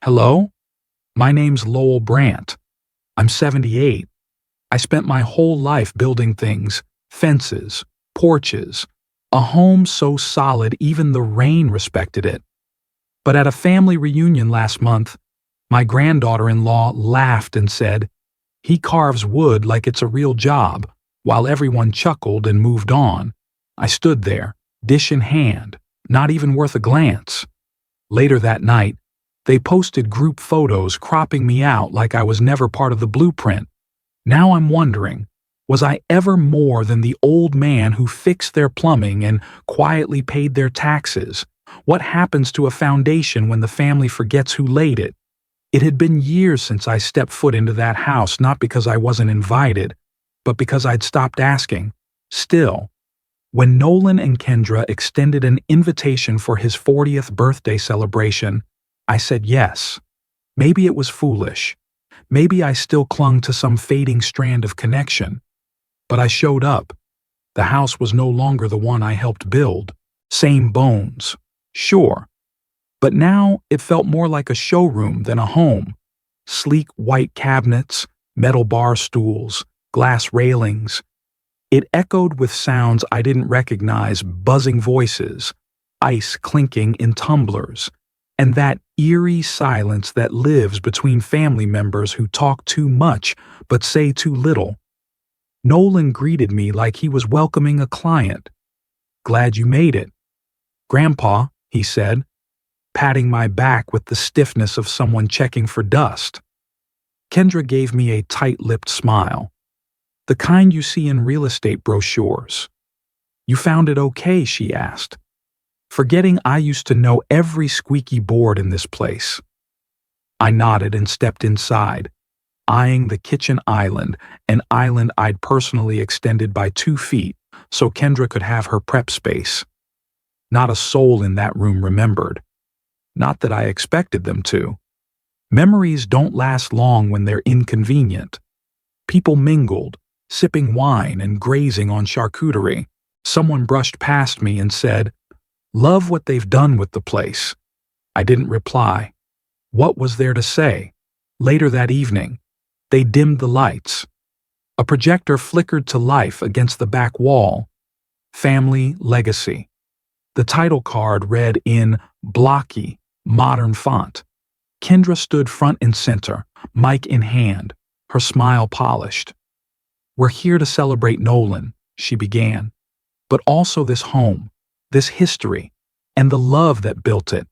Hello? My name's Lowell Brandt. I'm 78. I spent my whole life building things, fences, porches, a home so solid even the rain respected it. But at a family reunion last month, my granddaughter-in-law laughed and said, "He carves wood like it's a real job," while everyone chuckled and moved on. I stood there, dish in hand, not even worth a glance. Later that night, they posted group photos cropping me out like I was never part of the blueprint. Now I'm wondering, was I ever more than the old man who fixed their plumbing and quietly paid their taxes? What happens to a foundation when the family forgets who laid it? It had been years since I stepped foot into that house, not because I wasn't invited, but because I'd stopped asking. Still, when Nolan and Kendra extended an invitation for his 40th birthday celebration, I said yes. Maybe it was foolish. Maybe I still clung to some fading strand of connection. But I showed up. The house was no longer the one I helped build. Same bones, sure. But now it felt more like a showroom than a home. Sleek white cabinets, metal bar stools, glass railings. It echoed with sounds I didn't recognize, buzzing voices, ice clinking in tumblers, and that eerie silence that lives between family members who talk too much but say too little. Nolan greeted me like he was welcoming a client. "Glad you made it." "Grandpa," he said, patting my back with the stiffness of someone checking for dust. Kendra gave me a tight-lipped smile. The kind you see in real estate brochures. "You found it okay?" she asked, forgetting I used to know every squeaky board in this place. I nodded and stepped inside, eyeing the kitchen island, an island I'd personally extended by 2 feet so Kendra could have her prep space. Not a soul in that room remembered. Not that I expected them to. Memories don't last long when they're inconvenient. People mingled, sipping wine and grazing on charcuterie. Someone brushed past me and said, "Love what they've done with the place." I didn't reply. What was there to say? Later that evening, they dimmed the lights. A projector flickered to life against the back wall. Family Legacy. The title card read in blocky, modern font. Kendra stood front and center, mic in hand, her smile polished. "We're here to celebrate Nolan," she began, "but also this home, this history, and the love that built it."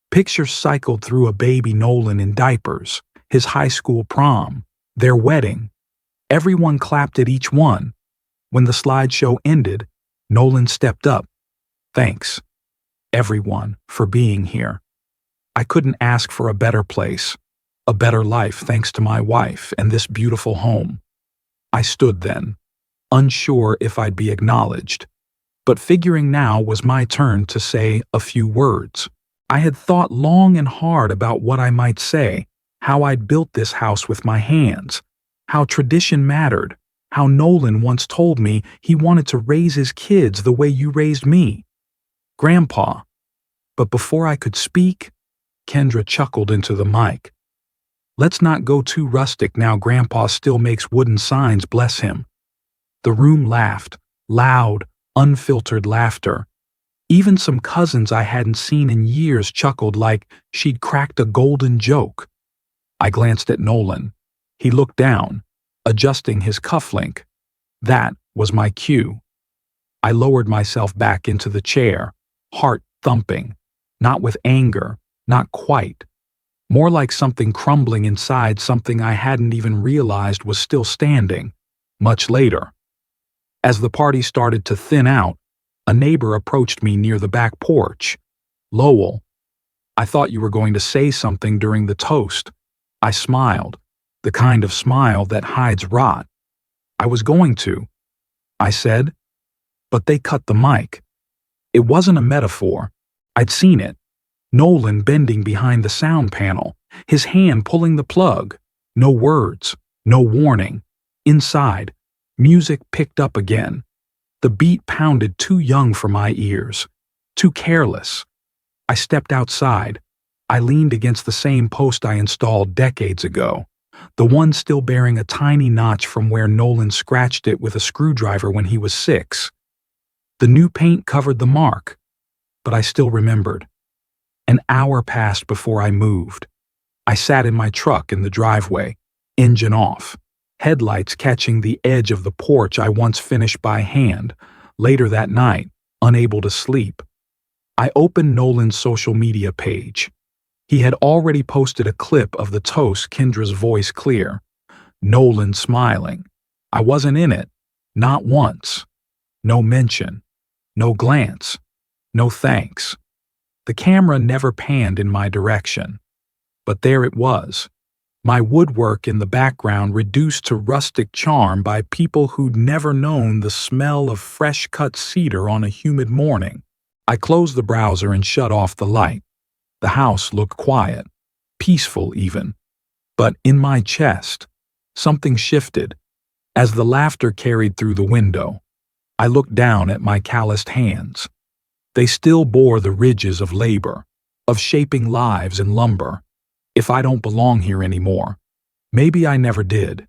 Pictures cycled through a baby Nolan in diapers, his high school prom, their wedding. Everyone clapped at each one. When the slideshow ended, Nolan stepped up. "Thanks, everyone, for being here. I couldn't ask for a better place, a better life thanks to my wife and this beautiful home." I stood then, unsure if I'd be acknowledged, but figuring now was my turn to say a few words. I had thought long and hard about what I might say, how I'd built this house with my hands, how tradition mattered, how Nolan once told me he wanted to raise his kids the way you raised me. "Grandpa." But before I could speak, Kendra chuckled into the mic. "Let's not go too rustic now. Grandpa still makes wooden signs, bless him." The room laughed, loud, unfiltered laughter. Even some cousins I hadn't seen in years chuckled like she'd cracked a golden joke. I glanced at Nolan. He looked down, adjusting his cufflink. That was my cue. I lowered myself back into the chair, heart thumping, not with anger, not quite. More like something crumbling inside, something I hadn't even realized was still standing, much later. As the party started to thin out, a neighbor approached me near the back porch. "Lowell, I thought you were going to say something during the toast." I smiled, the kind of smile that hides rot. "I was going to," I said, but they cut the mic. It wasn't a metaphor. I'd seen it. Nolan bending behind the sound panel, his hand pulling the plug. No words, no warning. Inside, music picked up again. The beat pounded too young for my ears, too careless. I stepped outside, I leaned against the same post I installed decades ago, the one still bearing a tiny notch from where Nolan scratched it with a screwdriver when he was 6. The new paint covered the mark, but I still remembered. An hour passed before I moved. I sat in my truck in the driveway, engine off, headlights catching the edge of the porch I once finished by hand. Later that night, unable to sleep, I opened Nolan's social media page. He had already posted a clip of the toast, Kendra's voice clear. Nolan smiling. I wasn't in it. Not once. No mention. No glance. No thanks. The camera never panned in my direction. But there it was. My woodwork in the background reduced to rustic charm by people who'd never known the smell of fresh-cut cedar on a humid morning. I closed the browser and shut off the light. The house looked quiet, peaceful even. But in my chest, something shifted. As the laughter carried through the window, I looked down at my calloused hands. They still bore the ridges of labor, of shaping lives in lumber. If I don't belong here anymore, maybe I never did.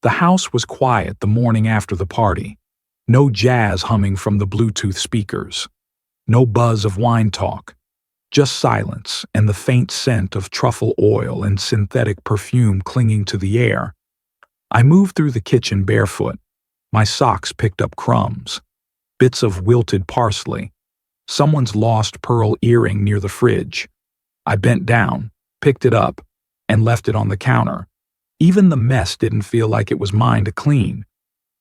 The house was quiet the morning after the party. No jazz humming from the Bluetooth speakers. No buzz of wine talk. Just silence and the faint scent of truffle oil and synthetic perfume clinging to the air. I moved through the kitchen barefoot. My socks picked up crumbs, bits of wilted parsley, someone's lost pearl earring near the fridge. I bent down, picked it up, and left it on the counter. Even the mess didn't feel like it was mine to clean.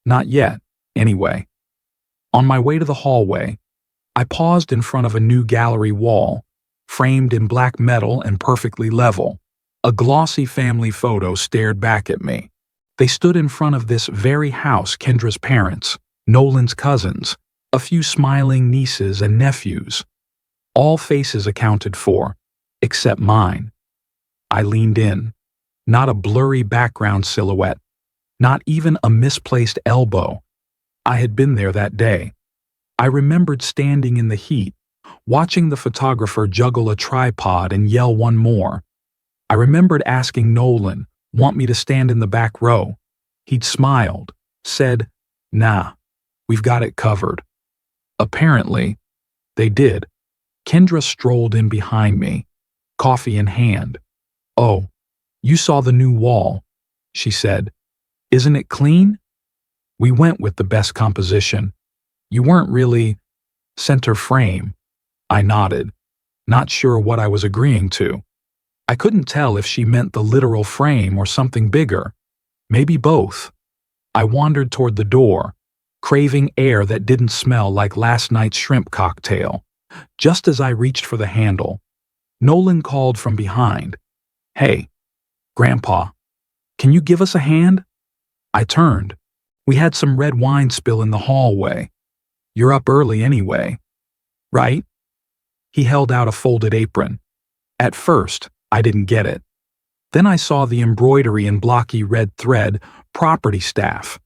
Not yet, anyway. On my way to the hallway, I paused in front of a new gallery wall, framed in black metal and perfectly level. A glossy family photo stared back at me. They stood in front of this very house Kendra's parents, Nolan's cousins, a few smiling nieces and nephews. All faces accounted for, except mine. I leaned in. Not a blurry background silhouette. Not even a misplaced elbow. I had been there that day. I remembered standing in the heat, watching the photographer juggle a tripod and yell one more. I remembered asking Nolan, want me to stand in the back row? He'd smiled, said, nah, we've got it covered. Apparently, they did. Kendra strolled in behind me, coffee in hand. Oh, you saw the new wall, she said. Isn't it clean? We went with the best composition. You weren't really center frame. I nodded, not sure what I was agreeing to. I couldn't tell if she meant the literal frame or something bigger. Maybe both. I wandered toward the door, craving air that didn't smell like last night's shrimp cocktail. Just as I reached for the handle, Nolan called from behind. Hey, Grandpa, can you give us a hand? I turned. We had some red wine spill in the hallway. You're up early anyway, right? He held out a folded apron. At first, I didn't get it. Then I saw the embroidery in blocky red thread, property staff.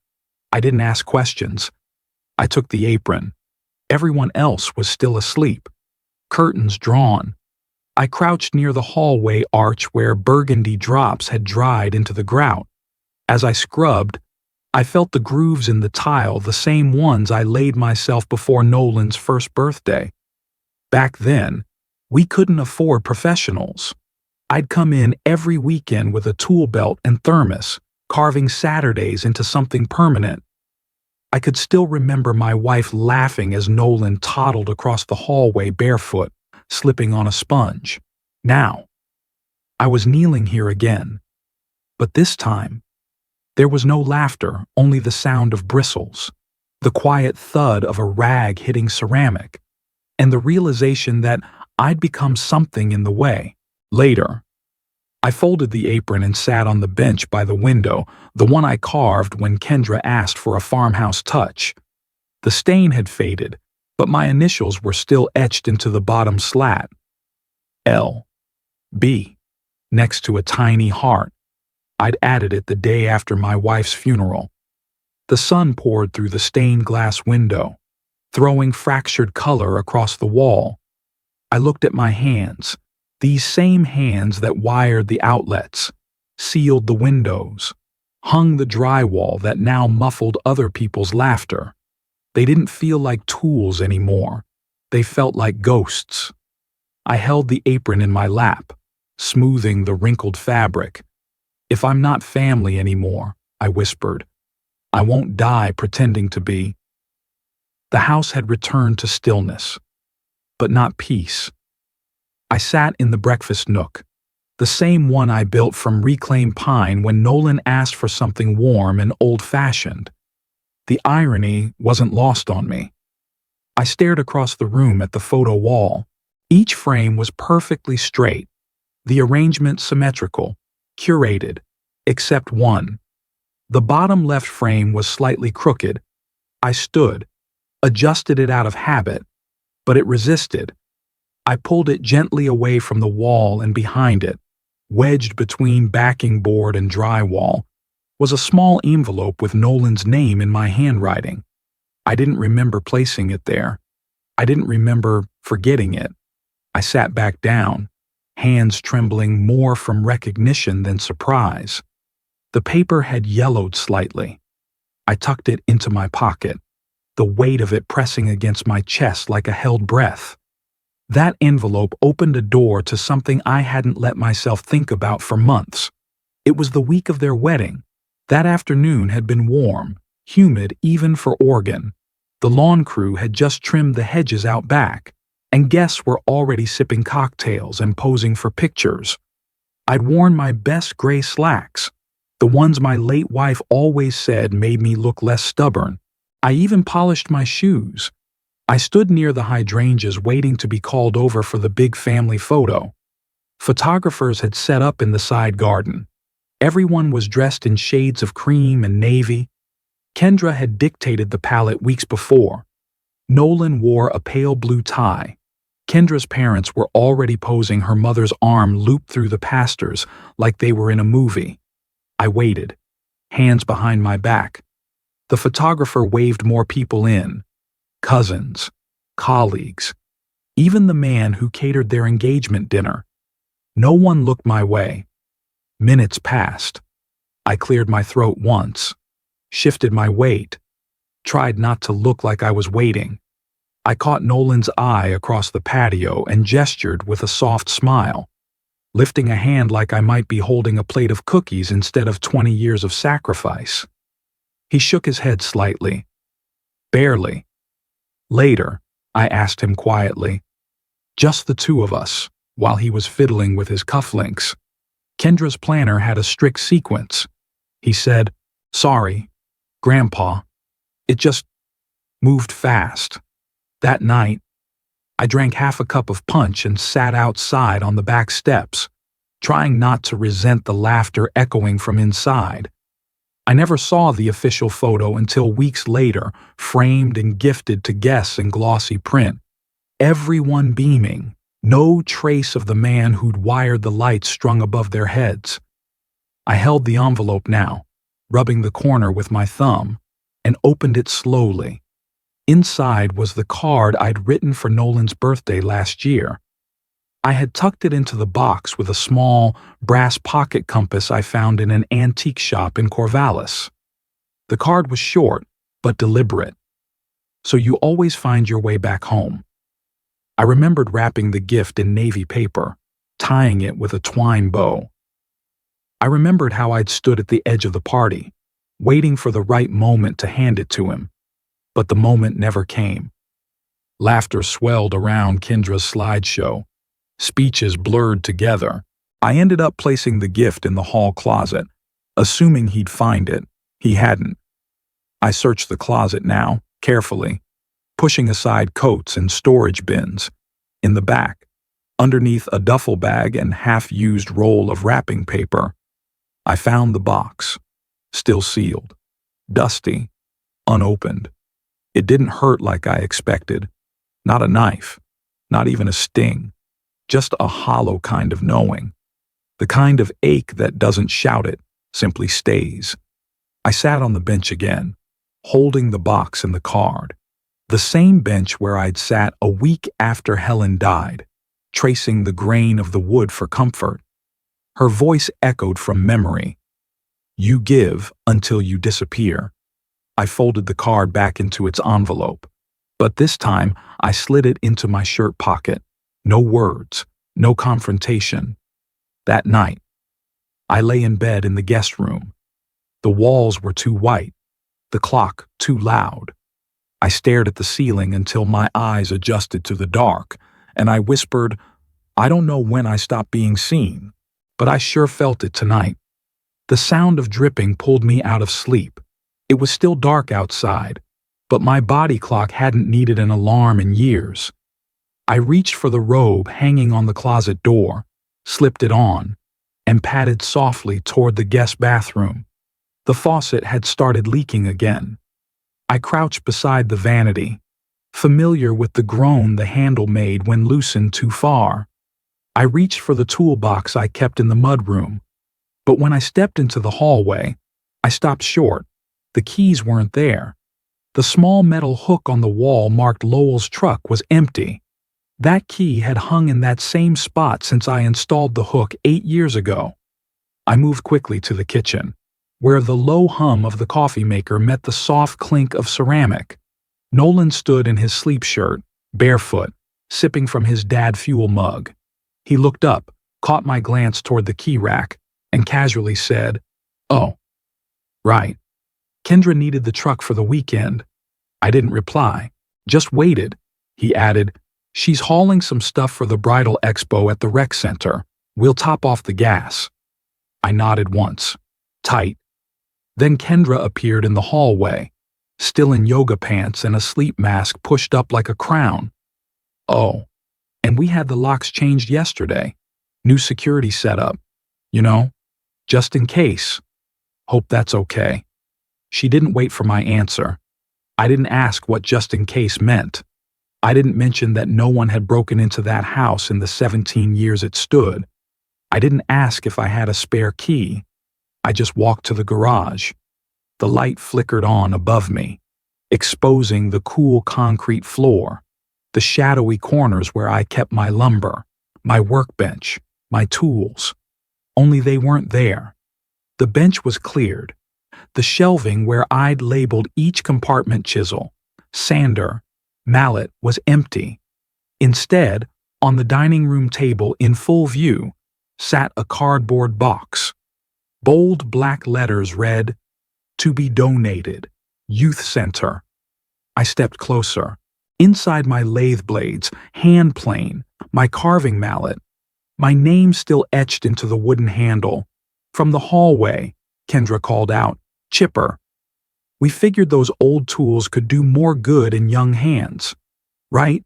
I didn't ask questions. I took the apron. Everyone else was still asleep. Curtains drawn. I crouched near the hallway arch where burgundy drops had dried into the grout. As I scrubbed, I felt the grooves in the tile, the same ones I laid myself before Nolan's first birthday. Back then, we couldn't afford professionals. I'd come in every weekend with a tool belt and thermos, carving Saturdays into something permanent. I could still remember my wife laughing as Nolan toddled across the hallway barefoot, slipping on a sponge. Now, I was kneeling here again. But this time, there was no laughter, only the sound of bristles, the quiet thud of a rag hitting ceramic, and the realization that I'd become something in the way. Later, I folded the apron and sat on the bench by the window, the one I carved when Kendra asked for a farmhouse touch. The stain had faded, but my initials were still etched into the bottom slat. L. B. Next to a tiny heart. I'd added it the day after my wife's funeral. The sun poured through the stained glass window, throwing fractured color across the wall. I looked at my hands, These same hands that wired the outlets, sealed the windows, hung the drywall that now muffled other people's laughter. They didn't feel like tools anymore. They felt like ghosts. I held the apron in my lap, smoothing the wrinkled fabric. "If I'm not family anymore," I whispered, "I won't die pretending to be." The house had returned to stillness, but not peace. I sat in the breakfast nook, the same one I built from reclaimed pine when Nolan asked for something warm and old-fashioned. The irony wasn't lost on me. I stared across the room at the photo wall. Each frame was perfectly straight, the arrangement symmetrical, curated, except one. The bottom left frame was slightly crooked. I stood, adjusted it out of habit, but it resisted. I pulled it gently away from the wall, and behind it, wedged between backing board and drywall, was a small envelope with Nolan's name in my handwriting. I didn't remember placing it there. I didn't remember forgetting it. I sat back down, hands trembling more from recognition than surprise. The paper had yellowed slightly. I tucked it into my pocket, the weight of it pressing against my chest like a held breath. That envelope opened a door to something I hadn't let myself think about for months. It was the week of their wedding. That afternoon had been warm, humid even for Oregon. The lawn crew had just trimmed the hedges out back, and guests were already sipping cocktails and posing for pictures. I'd worn my best gray slacks, the ones my late wife always said made me look less stubborn. I even polished my shoes. I stood near the hydrangeas waiting to be called over for the big family photo. Photographers had set up in the side garden. Everyone was dressed in shades of cream and navy. Kendra had dictated the palette weeks before. Nolan wore a pale blue tie. Kendra's parents were already posing, her mother's arm looped through the pastor's like they were in a movie. I waited, hands behind my back. The photographer waved more people in. Cousins, colleagues, even the man who catered their engagement dinner. No one looked my way. Minutes passed. I cleared my throat once, shifted my weight, tried not to look like I was waiting. I caught Nolan's eye across the patio and gestured with a soft smile, lifting a hand like I might be holding a plate of cookies instead of 20 years of sacrifice. He shook his head slightly. Barely. Later, I asked him quietly, just the two of us, while he was fiddling with his cufflinks. Kendra's planner had a strict sequence. He said, "Sorry, Grandpa. It just moved fast." That night, I drank half a cup of punch and sat outside on the back steps, trying not to resent the laughter echoing from inside. I never saw the official photo until weeks later, framed and gifted to guests in glossy print. Everyone beaming, no trace of the man who'd wired the lights strung above their heads. I held the envelope now, rubbing the corner with my thumb, and opened it slowly. Inside was the card I'd written for Nolan's birthday last year. I had tucked it into the box with a small, brass pocket compass I found in an antique shop in Corvallis. The card was short, but deliberate. "So you always find your way back home." I remembered wrapping the gift in navy paper, tying it with a twine bow. I remembered how I'd stood at the edge of the party, waiting for the right moment to hand it to him. But the moment never came. Laughter swelled around Kendra's slideshow. Speeches blurred together. I ended up placing the gift in the hall closet, assuming he'd find it. He hadn't. I searched the closet now, carefully, pushing aside coats and storage bins. In the back, underneath a duffel bag and half-used roll of wrapping paper, I found the box, still sealed, dusty, unopened. It didn't hurt like I expected. Not a knife, not even a sting. Just a hollow kind of knowing. The kind of ache that doesn't shout it, simply stays. I sat on the bench again, holding the box and the card. The same bench where I'd sat a week after Helen died. tracing the grain of the wood for comfort. Her voice echoed from memory. You give until you disappear. I folded the card back into its envelope, but this time I slid it into my shirt pocket. No words, no confrontation. That night, I lay in bed in the guest room. The walls were too white, the clock too loud. I stared at the ceiling until my eyes adjusted to the dark, and I whispered, I don't know when I stopped being seen, but I sure felt it tonight. The sound of dripping pulled me out of sleep. It was still dark outside, but my body clock hadn't needed an alarm in years. I reached for the robe hanging on the closet door, slipped it on, and padded softly toward the guest bathroom. The faucet had started leaking again. I crouched beside the vanity, familiar with the groan the handle made when loosened too far. I reached for the toolbox I kept in the mudroom, but when I stepped into the hallway, I stopped short. The keys weren't there. The small metal hook on the wall marked Lowell's truck was empty. That key had hung in that same spot since I installed the hook 8 years ago. I moved quickly to the kitchen, where the low hum of the coffee maker met the soft clink of ceramic. Nolan stood in his sleep shirt, barefoot, sipping from his dad fuel mug. He looked up, caught my glance toward the key rack, and casually said, "Oh, right. Kendra needed the truck for the weekend." I didn't reply, just waited. He added, "She's hauling some stuff for the bridal expo at the rec center. We'll top off the gas." I nodded once, tight. Then Kendra appeared in the hallway, still in yoga pants and a sleep mask pushed up like a crown. "Oh, and we had the locks changed yesterday. New security setup. You know, just in case. Hope that's okay." She didn't wait for my answer. I didn't ask what just in case meant. I didn't mention that no one had broken into that house in the 17 years it stood. I didn't ask if I had a spare key. I just walked to the garage. The light flickered on above me, exposing the cool concrete floor, the shadowy corners where I kept my lumber, my workbench, my tools. Only they weren't there. The bench was cleared. The shelving where I'd labeled each compartment chisel, sander, mallet was empty. Instead, on the dining room table in full view, sat a cardboard box. Bold black letters read, "To be donated, Youth Center." I stepped closer. Inside my lathe blades, hand plane, my carving mallet, my name still etched into the wooden handle. From the hallway, Kendra called out, "Chipper." We figured those old tools could do more good in young hands, right?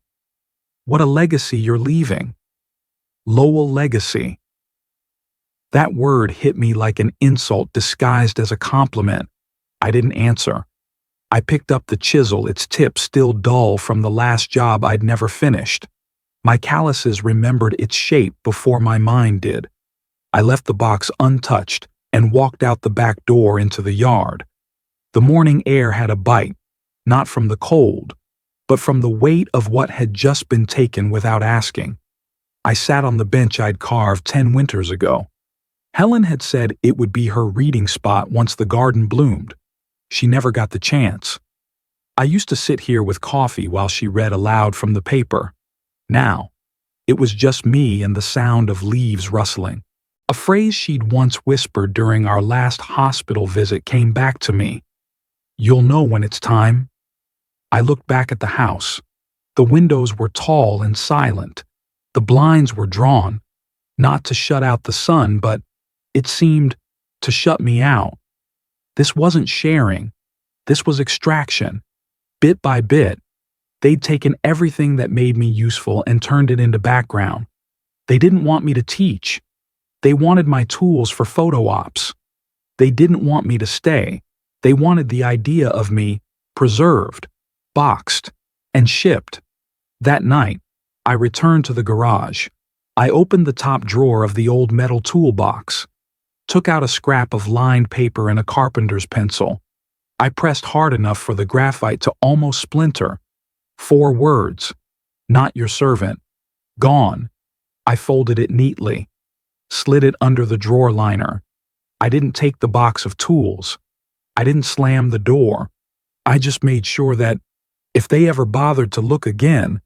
What a legacy you're leaving. Lowell legacy. That word hit me like an insult disguised as a compliment. I didn't answer. I picked up the chisel, its tip still dull from the last job I'd never finished. My calluses remembered its shape before my mind did. I left the box untouched and walked out the back door into the yard. The morning air had a bite, not from the cold, but from the weight of what had just been taken without asking. I sat on the bench I'd carved 10 winters ago. Helen had said it would be her reading spot once the garden bloomed. She never got the chance. I used to sit here with coffee while she read aloud from the paper. Now, it was just me and the sound of leaves rustling. A phrase she'd once whispered during our last hospital visit came back to me. "You'll know when it's time." I looked back at the house. The windows were tall and silent. The blinds were drawn, not to shut out the sun, but, it seemed, to shut me out. This wasn't sharing. This was extraction. Bit by bit, they'd taken everything that made me useful and turned it into background. They didn't want me to teach. They wanted my tools for photo ops. They didn't want me to stay. They wanted the idea of me preserved, boxed, and shipped. That night, I returned to the garage. I opened the top drawer of the old metal toolbox, took out a scrap of lined paper and a carpenter's pencil. I pressed hard enough for the graphite to almost splinter. 4 words. Not your servant. Gone. I folded it neatly, slid it under the drawer liner. I didn't take the box of tools. I didn't slam the door. I just made sure that if they ever bothered to look again,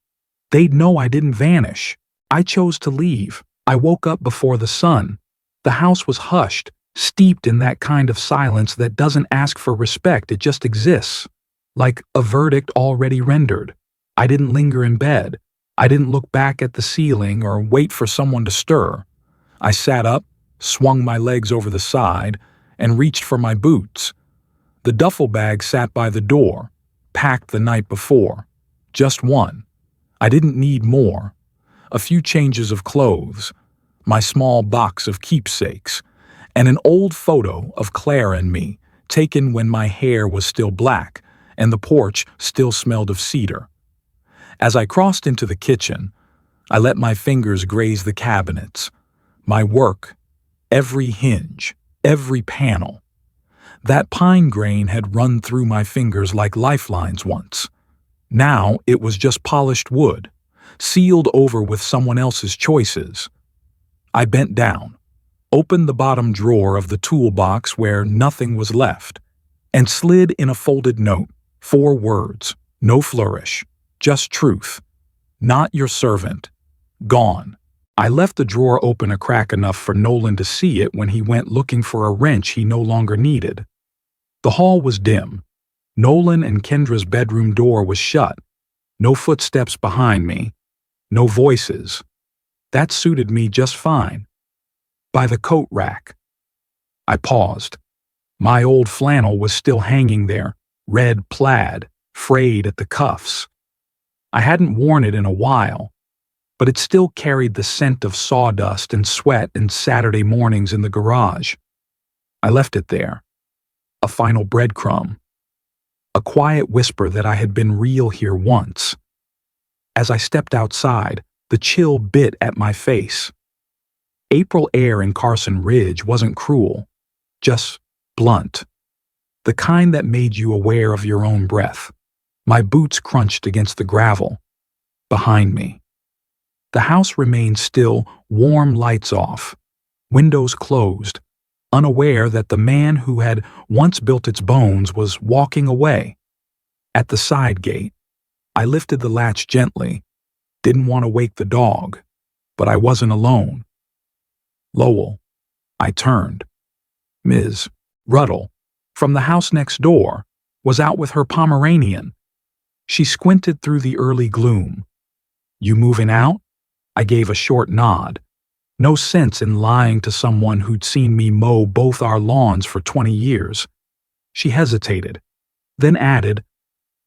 they'd know I didn't vanish. I chose to leave. I woke up before the sun. The house was hushed, steeped in that kind of silence that doesn't ask for respect, it just exists. Like a verdict already rendered. I didn't linger in bed. I didn't look back at the ceiling or wait for someone to stir. I sat up, swung my legs over the side, and reached for my boots. The duffel bag sat by the door, packed the night before. Just one. I didn't need more. A few changes of clothes, my small box of keepsakes, and an old photo of Claire and me, taken when my hair was still black and the porch still smelled of cedar. As I crossed into the kitchen, I let my fingers graze the cabinets, my work, every hinge, every panel. That pine grain had run through my fingers like lifelines once. Now it was just polished wood, sealed over with someone else's choices. I bent down, opened the bottom drawer of the toolbox where nothing was left, and slid in a folded note, 4 words, no flourish, just truth. Not your servant. Gone. I left the drawer open a crack enough for Nolan to see it when he went looking for a wrench he no longer needed. The hall was dim. Nolan and Kendra's bedroom door was shut. No footsteps behind me. No voices. That suited me just fine. By the coat rack. I paused. My old flannel was still hanging there, red plaid, frayed at the cuffs. I hadn't worn it in a while, but it still carried the scent of sawdust and sweat and Saturday mornings in the garage. I left it there. A final breadcrumb. A quiet whisper that I had been real here once. As I stepped outside, the chill bit at my face. April air in Carson Ridge wasn't cruel, just blunt. The kind that made you aware of your own breath. My boots crunched against the gravel. Behind me. The house remained still, warm lights off, windows closed, unaware that the man who had once built its bones was walking away. At the side gate, I lifted the latch gently, didn't want to wake the dog, but I wasn't alone. Lowell. I turned. Ms. Ruddle, from the house next door, was out with her Pomeranian. She squinted through the early gloom. You moving out? I gave a short nod. No sense in lying to someone who'd seen me mow both our lawns for 20 years. She hesitated, then added,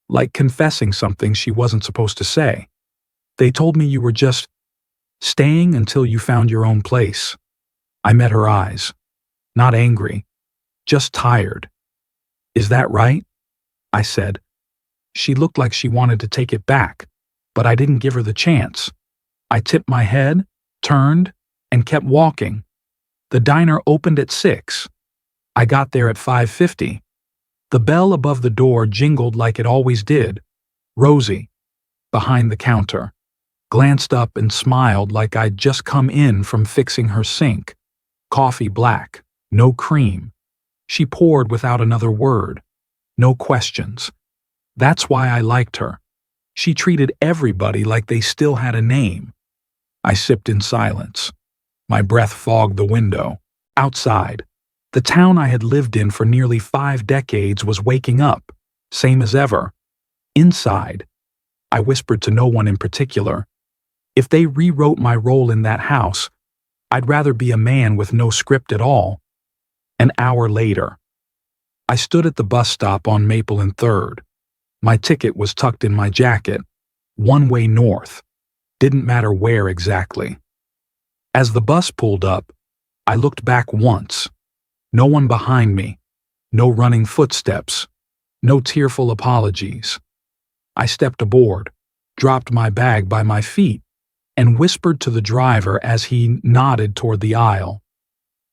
like confessing something she wasn't supposed to say. They told me you were just staying until you found your own place. I met her eyes. Not angry, just tired. Is that right? I said. She looked like she wanted to take it back, but I didn't give her the chance. I tipped my head, turned, and kept walking. The diner opened at 6. I got there at 5:50. The bell above the door jingled like it always did. Rosie, behind the counter, glanced up and smiled like I'd just come in from fixing her sink. Coffee black, no cream. She poured without another word. No questions. That's why I liked her. She treated everybody like they still had a name. I sipped in silence. My breath fogged the window. Outside, the town I had lived in for nearly 5 decades was waking up, same as ever. Inside, I whispered to no one in particular. If they rewrote my role in that house, I'd rather be a man with no script at all. An hour later, I stood at the bus stop on Maple and 3rd. My ticket was tucked in my jacket, one way north. Didn't matter where exactly. As the bus pulled up, I looked back once. No one behind me. No running footsteps. No tearful apologies. I stepped aboard, dropped my bag by my feet, and whispered to the driver as he nodded toward the aisle.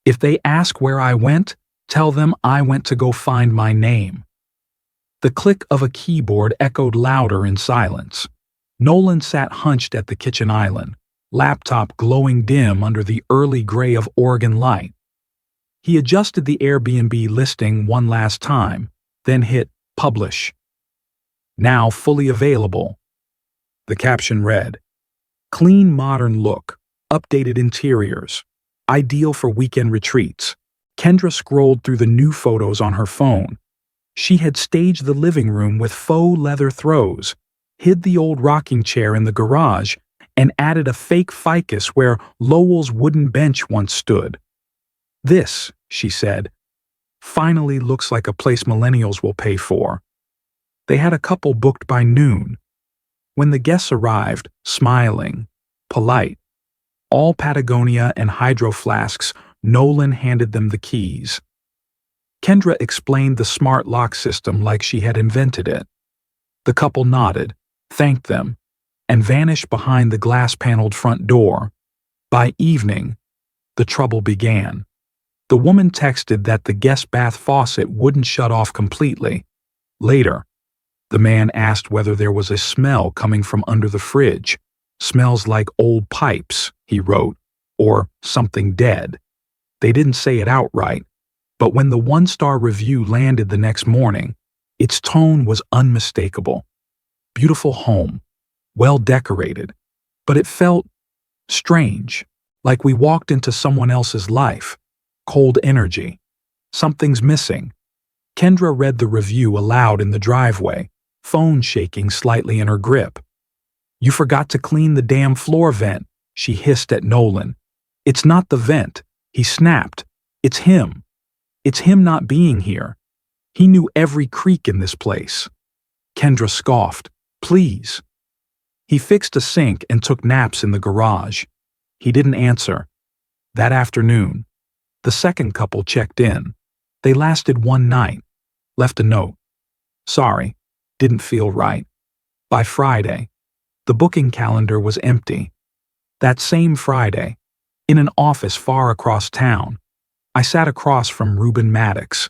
If they ask where I went, tell them I went to go find my name. The click of a keyboard echoed louder in silence. Nolan sat hunched at the kitchen island, laptop glowing dim under the early gray of Oregon light. He adjusted the Airbnb listing one last time, then hit publish. Now fully available. The caption read, "Clean modern look, updated interiors, ideal for weekend retreats." Kendra scrolled through the new photos on her phone. She had staged the living room with faux leather throws, hid the old rocking chair in the garage, and added a fake ficus where Lowell's wooden bench once stood. "This," she said, "finally looks like a place millennials will pay for." They had a couple booked by noon. When the guests arrived, smiling, polite, all Patagonia and hydro flasks, Nolan handed them the keys. Kendra explained the smart lock system like she had invented it. The couple nodded, thanked them, and vanished behind the glass-paneled front door. By evening, the trouble began. The woman texted that the guest bath faucet wouldn't shut off completely. Later, the man asked whether there was a smell coming from under the fridge. "Smells like old pipes," he wrote, or "something dead." They didn't say it outright, but when the one-star review landed the next morning, its tone was unmistakable. Beautiful home, well decorated, but it felt strange, like we walked into someone else's life. Cold energy. "Something's missing." Kendra read the review aloud in the driveway, phone shaking slightly in her grip. "You forgot to clean the damn floor vent," she hissed at Nolan. "It's not the vent," he snapped. "It's him. It's him not being here. He knew every creak in this place." Kendra scoffed. "Please." He fixed a sink and took naps in the garage. He didn't answer. That afternoon, the second couple checked in. They lasted one night, left a note. "Sorry, didn't feel right." By Friday, the booking calendar was empty. That same Friday, in an office far across town, I sat across from Reuben Maddox.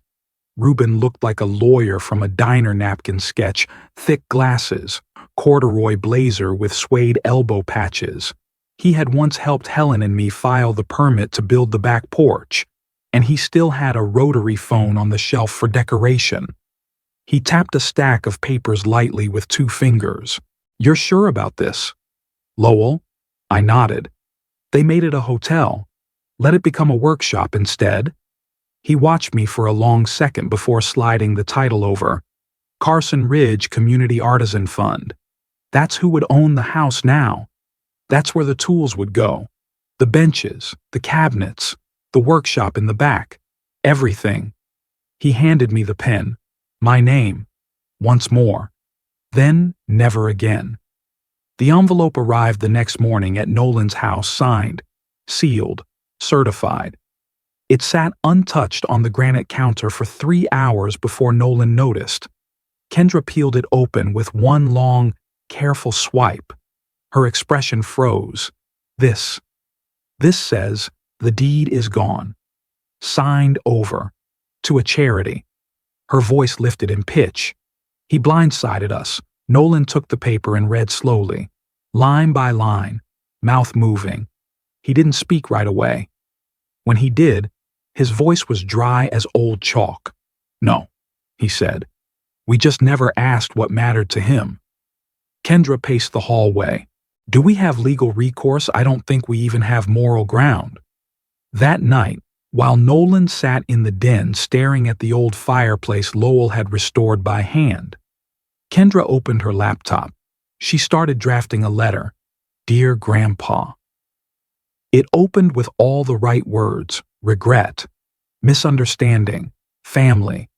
Reuben looked like a lawyer from a diner napkin sketch, thick glasses, corduroy blazer with suede elbow patches. He had once helped Helen and me file the permit to build the back porch, and he still had a rotary phone on the shelf for decoration. He tapped a stack of papers lightly with 2 fingers. "You're sure about this?" "Lowell?" I nodded. "They made it a hotel. Let it become a workshop instead." He watched me for a long second before sliding the title over. "Carson Ridge Community Artisan Fund." That's who would own the house now. That's where the tools would go. The benches, the cabinets, the workshop in the back. Everything. He handed me the pen. My name. Once more. Then never again. The envelope arrived the next morning at Nolan's house, signed, sealed, certified. It sat untouched on the granite counter for 3 hours before Nolan noticed. Kendra peeled it open with one long, careful swipe. Her expression froze. This says, "The deed is gone. Signed over. To a charity." Her voice lifted in pitch. He blindsided us. Nolan took the paper and read slowly, line by line, mouth moving. He didn't speak right away. When he did, his voice was dry as old chalk. "No," he said. "We just never asked what mattered to him." Kendra paced the hallway. "Do we have legal recourse? I don't think we even have moral ground." That night, while Nolan sat in the den staring at the old fireplace Lowell had restored by hand, Kendra opened her laptop. She started drafting a letter. "Dear Grandpa." It opened with all the right words: regret, misunderstanding, family.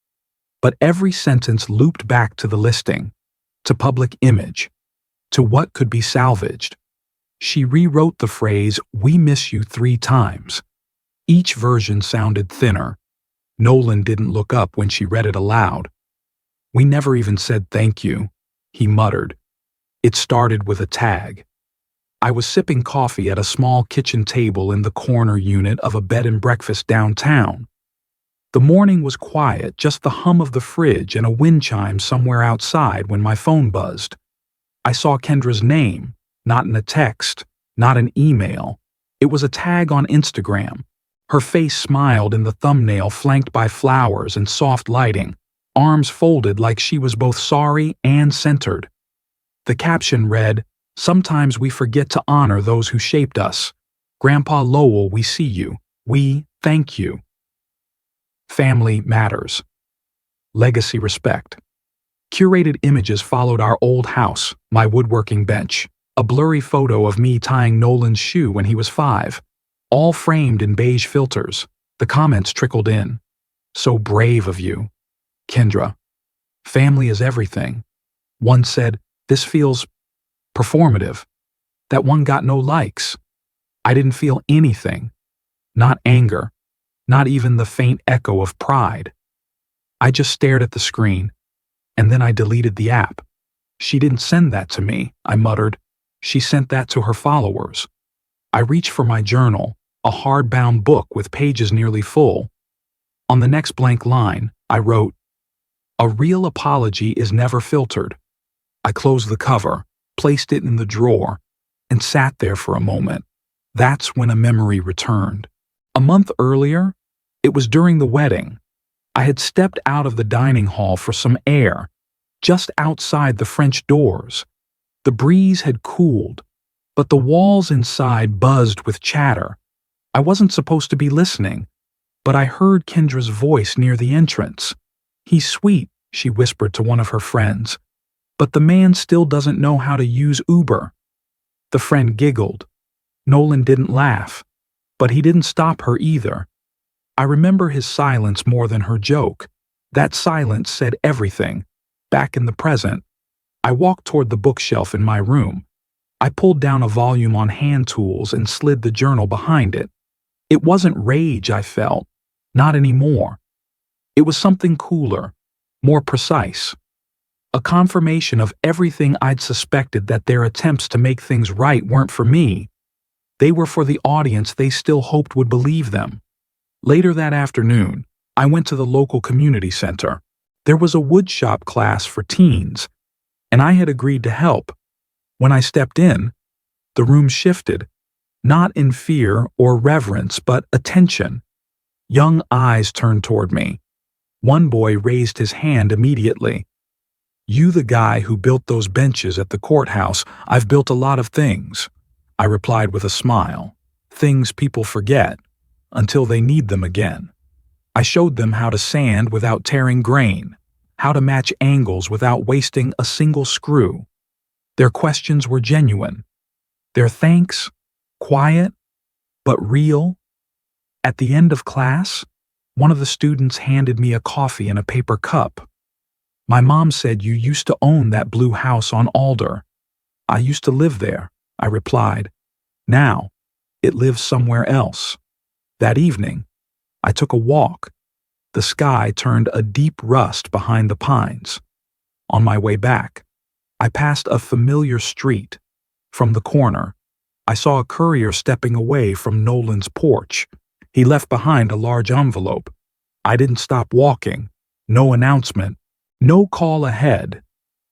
But every sentence looped back to the listing, to public image, to what could be salvaged. She rewrote the phrase, "We miss you" 3 times. Each version sounded thinner. Nolan didn't look up when she read it aloud. "We never even said thank you," he muttered. It started with a tag. I was sipping coffee at a small kitchen table in the corner unit of a bed and breakfast downtown. The morning was quiet, just the hum of the fridge and a wind chime somewhere outside when my phone buzzed. I saw Kendra's name, not in a text, not an email. It was a tag on Instagram. Her face smiled in the thumbnail, flanked by flowers and soft lighting, arms folded like she was both sorry and centered. The caption read, "Sometimes we forget to honor those who shaped us. Grandpa Lowell, we see you. We thank you." Family matters. Legacy respect. Curated images followed our old house, my woodworking bench, a blurry photo of me tying Nolan's shoe when he was 5, all framed in beige filters. The comments trickled in. "So brave of you. Kendra. Family is everything." One said, "This feels performative." That one got no likes. I didn't feel anything. Not anger. Not even the faint echo of pride. I just stared at the screen, and then I deleted the app. "She didn't send that to me," I muttered. "She sent that to her followers." I reached for my journal, a hardbound book with pages nearly full. On the next blank line, I wrote, "A real apology is never filtered." I closed the cover, placed it in the drawer, and sat there for a moment. That's when a memory returned. A month earlier, it was during the wedding. I had stepped out of the dining hall for some air, just outside the French doors. The breeze had cooled, but the walls inside buzzed with chatter. I wasn't supposed to be listening, but I heard Kendra's voice near the entrance. "He's sweet," she whispered to one of her friends, "but the man still doesn't know how to use Uber." The friend giggled. Nolan didn't laugh, but he didn't stop her either. I remember his silence more than her joke. That silence said everything. Back in the present, I walked toward the bookshelf in my room. I pulled down a volume on hand tools and slid the journal behind it. It wasn't rage I felt, not anymore. It was something cooler, more precise. A confirmation of everything I'd suspected, that their attempts to make things right weren't for me. They were for the audience they still hoped would believe them. Later that afternoon, I went to the local community center. There was a woodshop class for teens, and I had agreed to help. When I stepped in, the room shifted, not in fear or reverence, but attention. Young eyes turned toward me. One boy raised his hand immediately. "You the guy who built those benches at the courthouse?" "I've built a lot of things," I replied with a smile. "Things people forget until they need them again." I showed them how to sand without tearing grain, how to match angles without wasting a single screw. Their questions were genuine. Their thanks, quiet, but real. At the end of class, one of the students handed me a coffee in a paper cup. "My mom said you used to own that blue house on Alder." "I used to live there," I replied. "Now, it lives somewhere else." That evening, I took a walk. The sky turned a deep rust behind the pines. On my way back, I passed a familiar street. From the corner, I saw a courier stepping away from Nolan's porch. He left behind a large envelope. I didn't stop walking. No announcement, no call ahead.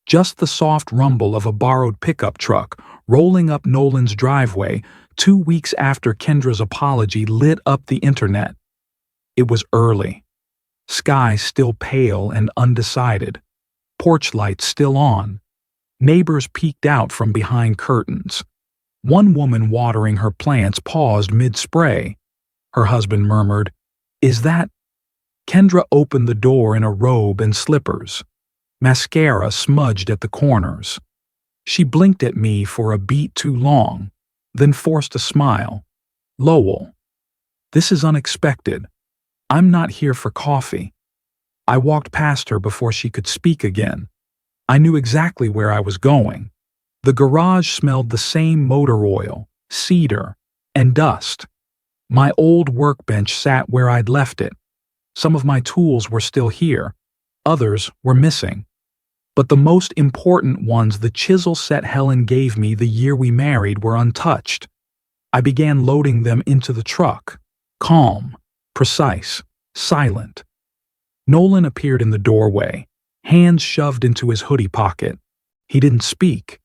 Just the soft rumble of a borrowed pickup truck rolling up Nolan's driveway 2 weeks after Kendra's apology lit up the internet. It was early. Sky still pale and undecided. Porch lights still on. Neighbors peeked out from behind curtains. One woman watering her plants paused mid-spray. Her husband murmured, "Is that—" Kendra opened the door in a robe and slippers. Mascara smudged at the corners. She blinked at me for a beat too long, then forced a smile. "Lowell, this is unexpected. I'm not here for coffee." I walked past her before she could speak again. I knew exactly where I was going. The garage smelled the same motor oil, cedar, and dust. My old workbench sat where I'd left it. Some of my tools were still here. Others were missing. But the most important ones, the chisel set Helen gave me the year we married, were untouched. I began loading them into the truck. Calm, precise, silent. Nolan appeared in the doorway, hands shoved into his hoodie pocket. He didn't speak.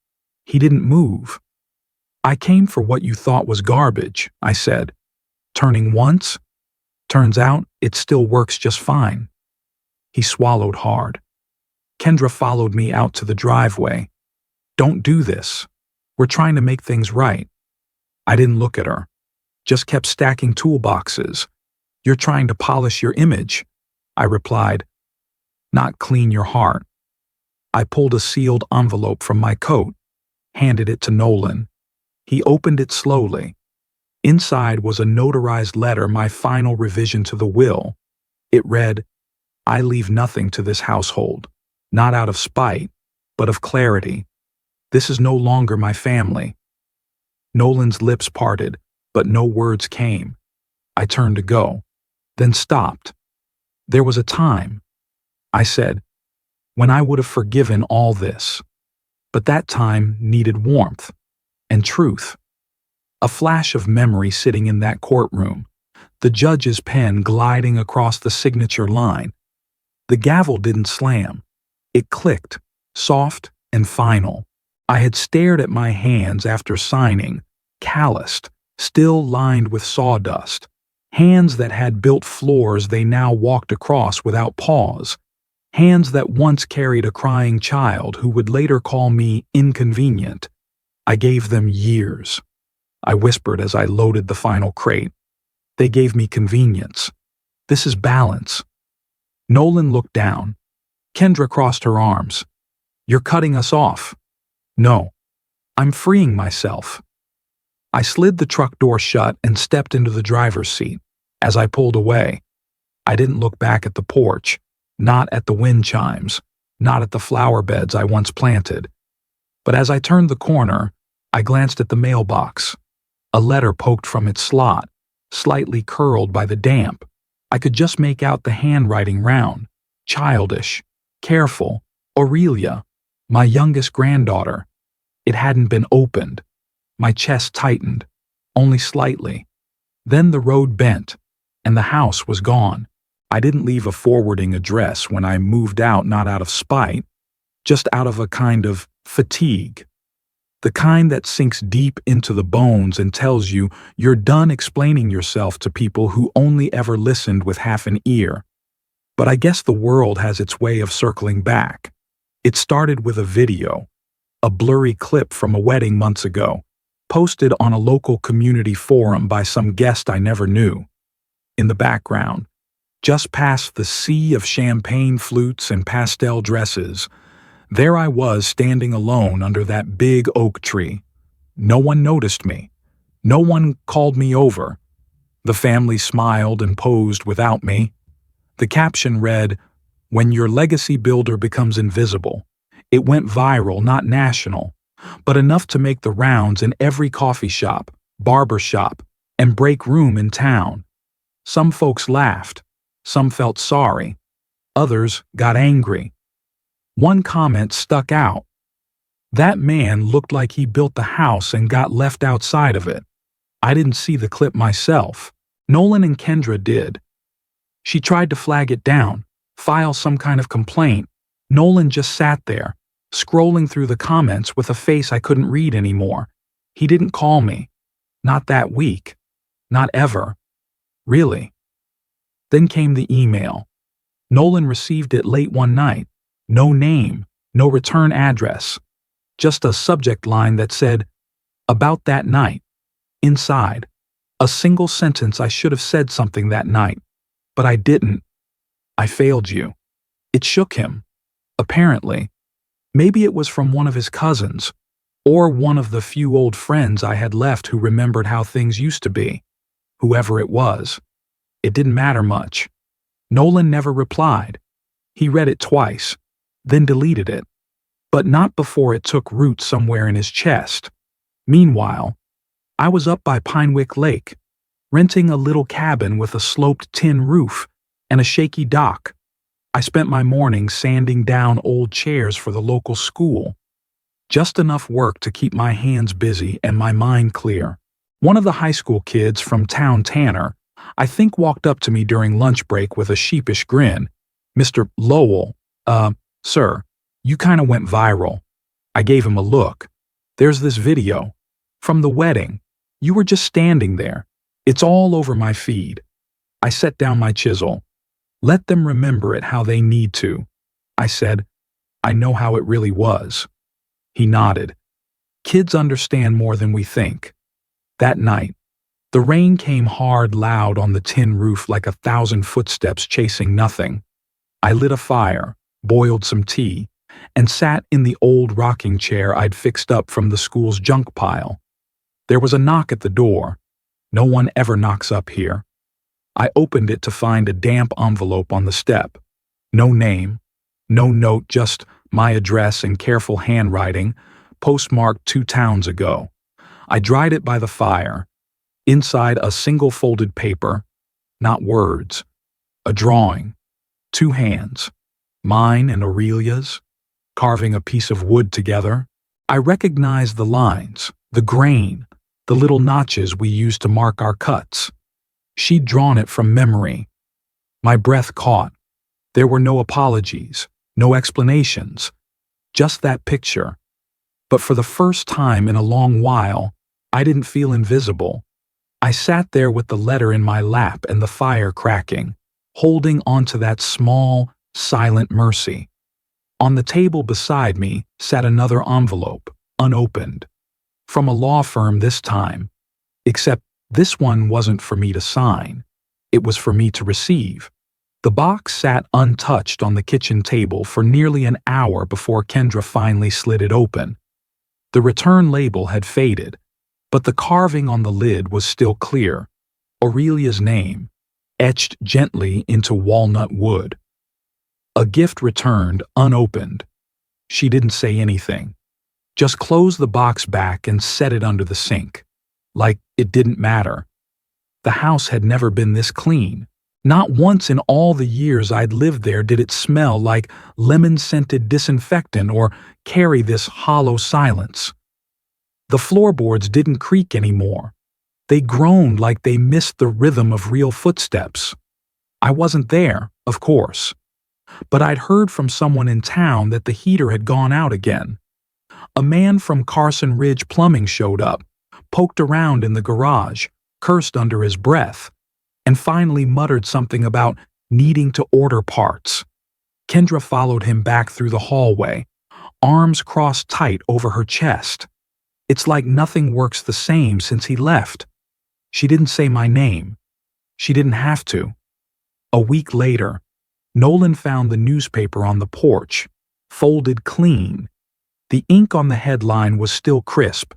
He didn't move. I came for what you thought was garbage, I said. Turning once? Turns out it still works just fine. He swallowed hard. Kendra followed me out to the driveway. Don't do this. We're trying to make things right. I didn't look at her. Just kept stacking toolboxes. You're trying to polish your image, I replied. Not clean your heart. I pulled a sealed envelope from my coat, handed it to Nolan. He opened it slowly. Inside was a notarized letter, my final revision to the will. It read, I leave nothing to this household, not out of spite, but of clarity. This is no longer my family. Nolan's lips parted, but no words came. I turned to go, then stopped. There was a time, I said, when I would have forgiven all this. But that time needed warmth and truth. A flash of memory sitting in that courtroom, the judge's pen gliding across the signature line. The gavel didn't slam. It clicked, soft and final. I had stared at my hands after signing, calloused, still lined with sawdust. Hands that had built floors they now walked across without pause. Hands that once carried a crying child who would later call me inconvenient. I gave them years, I whispered as I loaded the final crate. They gave me convenience. This is balance. Nolan looked down. Kendra crossed her arms. You're cutting us off. No, I'm freeing myself. I slid the truck door shut and stepped into the driver's seat. As I pulled away, I didn't look back at the porch. Not at the wind chimes, not at the flower beds I once planted. But as I turned the corner, I glanced at the mailbox. A letter poked from its slot, slightly curled by the damp. I could just make out the handwriting round, childish, careful, Aurelia, my youngest granddaughter. It hadn't been opened. My chest tightened, only slightly. Then the road bent, and the house was gone. I didn't leave a forwarding address when I moved out, not out of spite, just out of a kind of fatigue. The kind that sinks deep into the bones and tells you you're done explaining yourself to people who only ever listened with half an ear. But I guess the world has its way of circling back. It started with a video, a blurry clip from a wedding months ago, posted on a local community forum by some guest I never knew. In the background, just past the sea of champagne flutes and pastel dresses, there I was standing alone under that big oak tree. No one noticed me. No one called me over. The family smiled and posed without me. The caption read, "When your legacy builder becomes invisible." It went viral, not national, but enough to make the rounds in every coffee shop, barber shop, and break room in town. Some folks laughed. Some felt sorry. Others got angry. One comment stuck out. That man looked like he built the house and got left outside of it. I didn't see the clip myself. Nolan and Kendra did. She tried to flag it down, file some kind of complaint. Nolan just sat there, scrolling through the comments with a face I couldn't read anymore. He didn't call me. Not that week. Not ever. Really. Then came the email. Nolan received it late one night. No name, no return address. Just a subject line that said, "About that night." Inside, a single sentence. I should have said something that night, but I didn't. I failed you. It shook him. Apparently. Maybe it was from one of his cousins, or one of the few old friends I had left who remembered how things used to be. Whoever it was. It didn't matter much. Nolan never replied. He read it twice, then deleted it. But not before it took root somewhere in his chest. Meanwhile, I was up by Pinewick Lake, renting a little cabin with a sloped tin roof and a shaky dock. I spent my mornings sanding down old chairs for the local school. Just enough work to keep my hands busy and my mind clear. One of the high school kids from town, Tanner, I think, walked up to me during lunch break with a sheepish grin. "Mr. Lowell, sir, you kinda went viral." I gave him a look. "There's this video. From the wedding. You were just standing there. It's all over my feed. I set down my chisel. Let them remember it how they need to. I said, I know how it really was. He nodded. Kids understand more than we think. That night, the rain came hard loud on the tin roof like 1,000 footsteps chasing nothing. I lit a fire, boiled some tea, and sat in the old rocking chair I'd fixed up from the school's junk pile. There was a knock at the door. No one ever knocks up here. I opened it to find a damp envelope on the step. No name, no note, just my address in careful handwriting, postmarked 2 towns ago. I dried it by the fire. Inside a single folded paper, not words, a drawing, 2 hands, mine and Aurelia's, carving a piece of wood together. I recognized the lines, the grain, the little notches we used to mark our cuts. She'd drawn it from memory. My breath caught. There were no apologies, no explanations, just that picture. But for the first time in a long while, I didn't feel invisible. I sat there with the letter in my lap and the fire cracking, holding onto that small, silent mercy. On the table beside me sat another envelope, unopened. From a law firm this time, except this one wasn't for me to sign. It was for me to receive. The box sat untouched on the kitchen table for nearly an hour before Kendra finally slid it open. The return label had faded, but the carving on the lid was still clear. Aurelia's name, etched gently into walnut wood. A gift returned, unopened. She didn't say anything. Just closed the box back and set it under the sink. Like it didn't matter. The house had never been this clean. Not once in all the years I'd lived there did it smell like lemon-scented disinfectant or carry this hollow silence. The floorboards didn't creak anymore. They groaned like they missed the rhythm of real footsteps. I wasn't there, of course. But I'd heard from someone in town that the heater had gone out again. A man from Carson Ridge Plumbing showed up, poked around in the garage, cursed under his breath, and finally muttered something about needing to order parts. Kendra followed him back through the hallway, arms crossed tight over her chest. It's like nothing works the same since he left. She didn't say my name. She didn't have to. A week later, Nolan found the newspaper on the porch, folded clean. The ink on the headline was still crisp.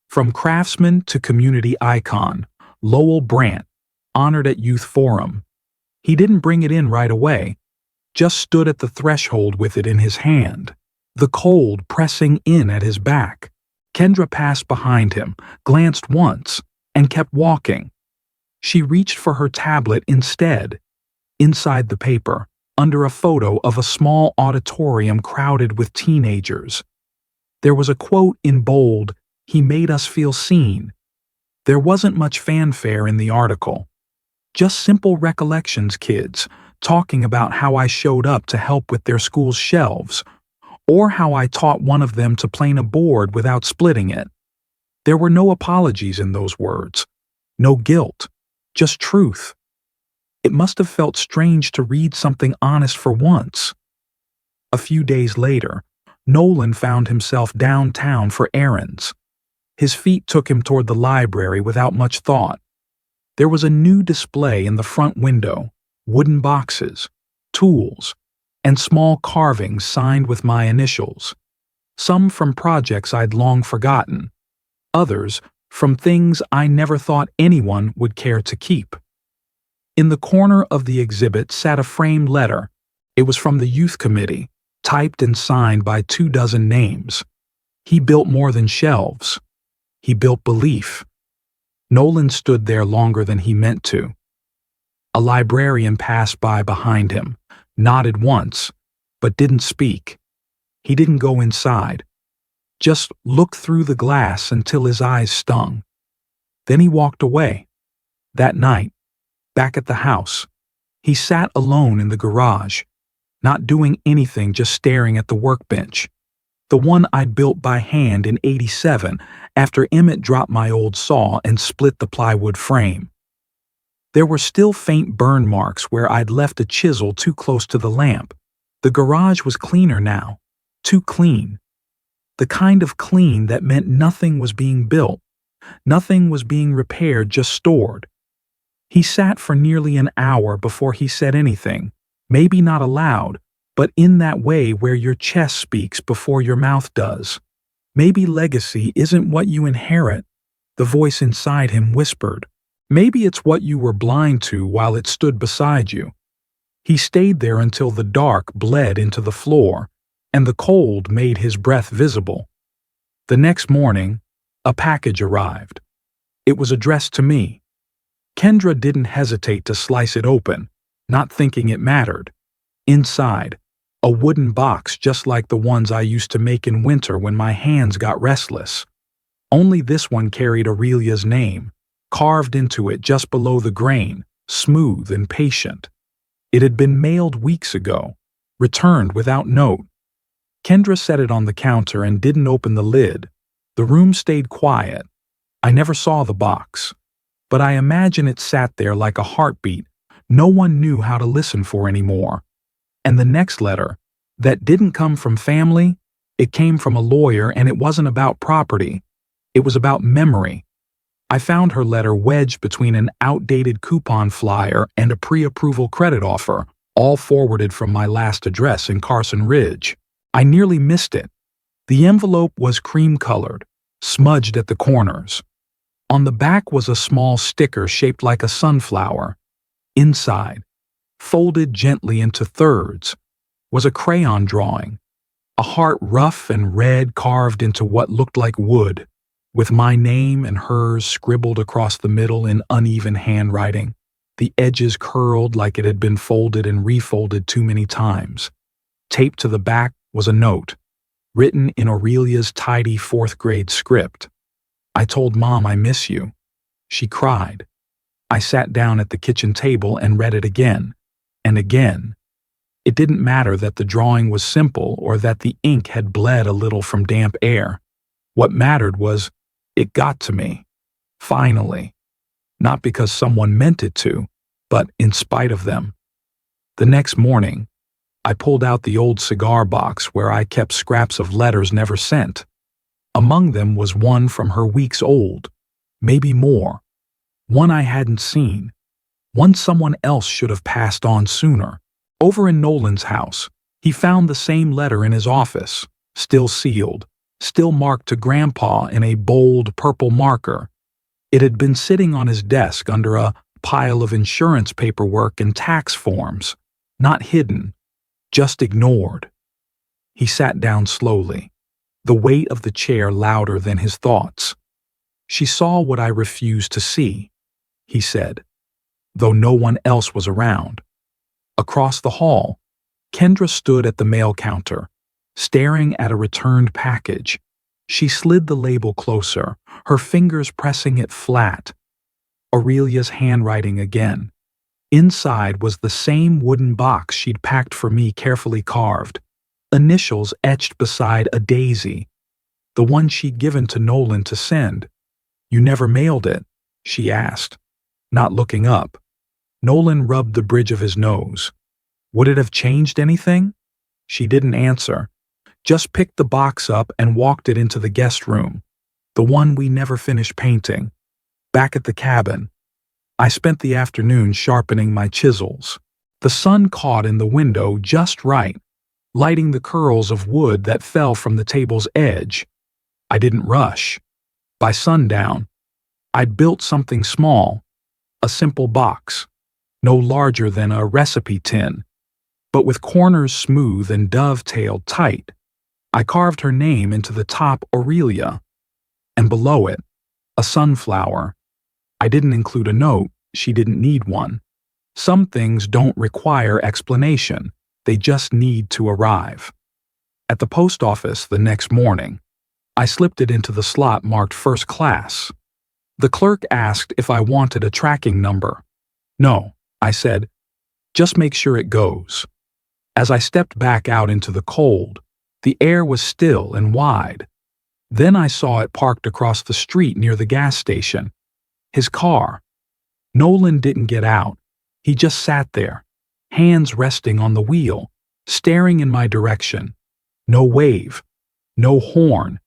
From craftsman to community icon, Lowell Brandt, honored at Youth Forum. He didn't bring it in right away, just stood at the threshold with it in his hand, the cold pressing in at his back. Kendra passed behind him, glanced once, and kept walking. She reached for her tablet instead. Inside the paper, under a photo of a small auditorium crowded with teenagers. There was a quote in bold, "He made us feel seen." There wasn't much fanfare in the article. Just simple recollections kids, talking about how I showed up to help with their school's shelves, or how I taught one of them to plane a board without splitting it. There were no apologies in those words, no guilt, just truth. It must have felt strange to read something honest for once. A few days later, Nolan found himself downtown for errands. His feet took him toward the library without much thought. There was a new display in the front window, wooden boxes, tools, and small carvings signed with my initials. Some from projects I'd long forgotten, others from things I never thought anyone would care to keep. In the corner of the exhibit sat a framed letter. It was from the youth committee, typed and signed by 24 names. He built more than shelves. He built belief. Nolan stood there longer than he meant to. A librarian passed by behind him, nodded once, but didn't speak. He didn't go inside, just looked through the glass until his eyes stung. Then he walked away. That night, back at the house, he sat alone in the garage, not doing anything, just staring at the workbench. The one I'd built by hand in '87 after Emmett dropped my old saw and split the plywood frame. There were still faint burn marks where I'd left a chisel too close to the lamp. The garage was cleaner now. Too clean. The kind of clean that meant nothing was being built. Nothing was being repaired, just stored. He sat for nearly an hour before he said anything, maybe not aloud, but in that way where your chest speaks before your mouth does. Maybe legacy isn't what you inherit, the voice inside him whispered. Maybe it's what you were blind to while it stood beside you. He stayed there until the dark bled into the floor, and the cold made his breath visible. The next morning, a package arrived. It was addressed to me. Kendra didn't hesitate to slice it open, not thinking it mattered. Inside, a wooden box just like the ones I used to make in winter when my hands got restless. Only this one carried Aurelia's name, carved into it just below the grain, smooth and patient. It had been mailed weeks ago, returned without note. Kendra set it on the counter and didn't open the lid. The room stayed quiet. I never saw the box, but I imagine it sat there like a heartbeat no one knew how to listen for anymore. And the next letter, that didn't come from family, it came from a lawyer, and it wasn't about property. It was about memory. I found her letter wedged between an outdated coupon flyer and a pre-approval credit offer, all forwarded from my last address in Carson Ridge. I nearly missed it. The envelope was cream-colored, smudged at the corners. On the back was a small sticker shaped like a sunflower. Inside, folded gently into thirds, was a crayon drawing, a heart rough and red carved into what looked like wood, with my name and hers scribbled across the middle in uneven handwriting, the edges curled like it had been folded and refolded too many times. Taped to the back was a note, written in Aurelia's tidy fourth-grade script. I told Mom I miss you. She cried. I sat down at the kitchen table and read it again, and again. It didn't matter that the drawing was simple or that the ink had bled a little from damp air. What mattered was it got to me. Finally. Not because someone meant it to, but in spite of them. The next morning, I pulled out the old cigar box where I kept scraps of letters never sent. Among them was one from her weeks old, maybe more. One I hadn't seen. One someone else should have passed on sooner. Over in Nolan's house, he found the same letter in his office, still sealed, still marked to Grandpa in a bold purple marker. It had been sitting on his desk under a pile of insurance paperwork and tax forms, not hidden, just ignored. He sat down slowly, the weight of the chair louder than his thoughts. She saw what I refused to see, he said, though no one else was around. Across the hall, Kendra stood at the mail counter, staring at a returned package. She slid the label closer, her fingers pressing it flat. Aurelia's handwriting again. Inside was the same wooden box she'd packed for me, carefully carved, initials etched beside a daisy, the one she'd given to Nolan to send. You never mailed it? She asked, not looking up. Nolan rubbed the bridge of his nose. Would it have changed anything? She didn't answer, just picked the box up and walked it into the guest room, the one we never finished painting. Back at the cabin, I spent the afternoon sharpening my chisels. The sun caught in the window just right, lighting the curls of wood that fell from the table's edge. I didn't rush. By sundown, I'd built something small, a simple box, no larger than a recipe tin, but with corners smooth and dovetailed tight. I carved her name into the top, Aurelia, and below it, a sunflower. I didn't include a note. She didn't need one. Some things don't require explanation. They just need to arrive. At the post office the next morning, I slipped it into the slot marked first class. The clerk asked if I wanted a tracking number. No, I said, just make sure it goes. As I stepped back out into the cold, The air was still and wide. Then I saw it parked across the street near the gas station. His car. Nolan didn't get out. He just sat there, hands resting on the wheel, staring in my direction. No wave, no horn,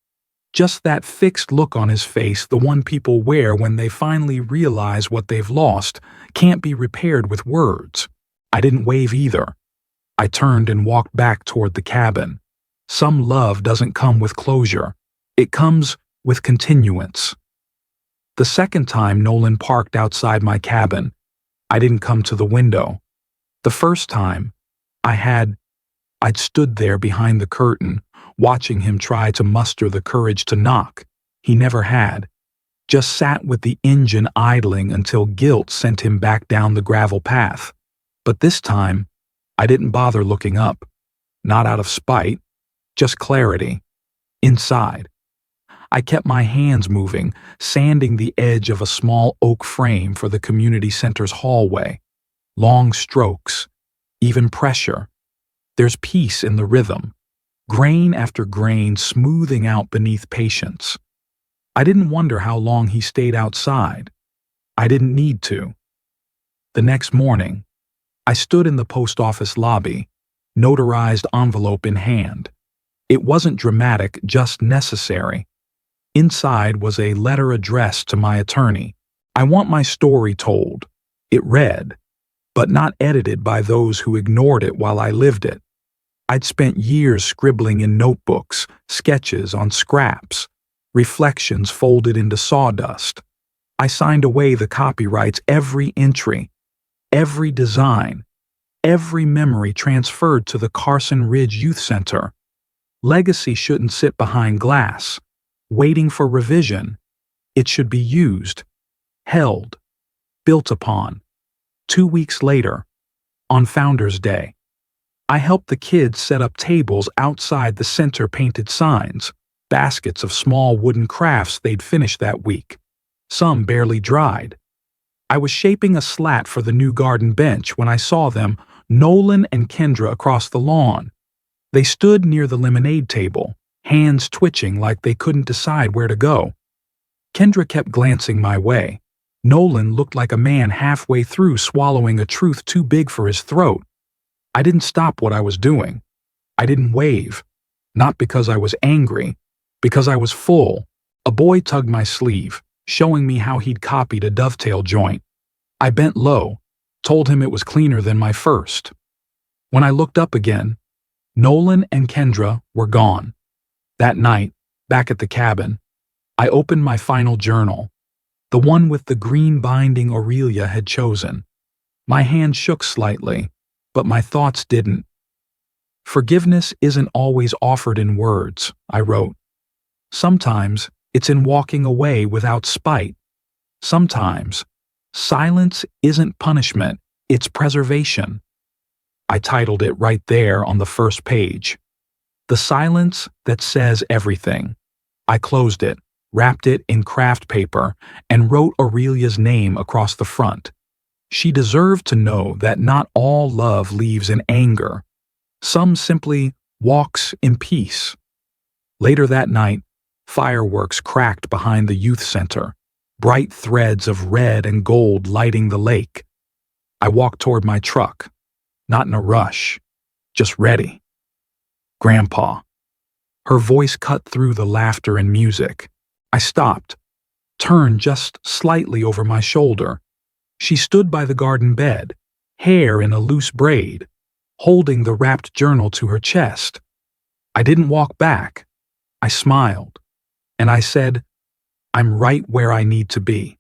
just that fixed look on his face, the one people wear when they finally realize what they've lost can't be repaired with words. I didn't wave either. I turned and walked back toward the cabin. Some love doesn't come with closure. It comes with continuance. The second time Nolan parked outside my cabin, I didn't come to the window. The first time, I'd stood there behind the curtain, watching him try to muster the courage to knock. He never had. Just sat with the engine idling until guilt sent him back down the gravel path. But this time, I didn't bother looking up. Not out of spite, just clarity. Inside. I kept my hands moving, sanding the edge of a small oak frame for the community center's hallway. Long strokes, even pressure. There's peace in the rhythm, grain after grain smoothing out beneath patience. I didn't wonder how long he stayed outside. I didn't need to. The next morning, I stood in the post office lobby, notarized envelope in hand. It wasn't dramatic, just necessary. Inside was a letter addressed to my attorney. I want my story told. It read, but not edited by those who ignored it while I lived it. I'd spent years scribbling in notebooks, sketches on scraps, reflections folded into sawdust. I signed away the copyrights, every entry, every design, every memory transferred to the Carson Ridge Youth Center. Legacy shouldn't sit behind glass, waiting for revision. It should be used, held, built upon. 2 weeks later, on Founders Day, I helped the kids set up tables outside the center, painted signs, baskets of small wooden crafts they'd finished that week. Some barely dried. I was shaping a slat for the new garden bench when I saw them, Nolan and Kendra, across the lawn. They stood near the lemonade table, hands twitching like they couldn't decide where to go. Kendra kept glancing my way. Nolan looked like a man halfway through swallowing a truth too big for his throat. I didn't stop what I was doing. I didn't wave. Not because I was angry, because I was full. A boy tugged my sleeve, showing me how he'd copied a dovetail joint. I bent low, told him it was cleaner than my first. When I looked up again, Nolan and Kendra were gone. That night, back at the cabin, I opened my final journal, the one with the green binding Aurelia had chosen. My hand shook slightly, but my thoughts didn't. Forgiveness isn't always offered in words, I wrote. Sometimes it's in walking away without spite. Sometimes silence isn't punishment, it's preservation. I titled it right there on the first page. The silence that says everything. I closed it, wrapped it in craft paper, and wrote Aurelia's name across the front. She deserved to know that not all love leaves in anger. Some simply walks in peace. Later that night, fireworks cracked behind the youth center, bright threads of red and gold lighting the lake. I walked toward my truck, not in a rush, just ready. Grandpa. Her voice cut through the laughter and music. I stopped, turned just slightly over my shoulder. She stood by the garden bed, hair in a loose braid, holding the wrapped journal to her chest. I didn't walk back. I smiled, and I said, I'm right where I need to be.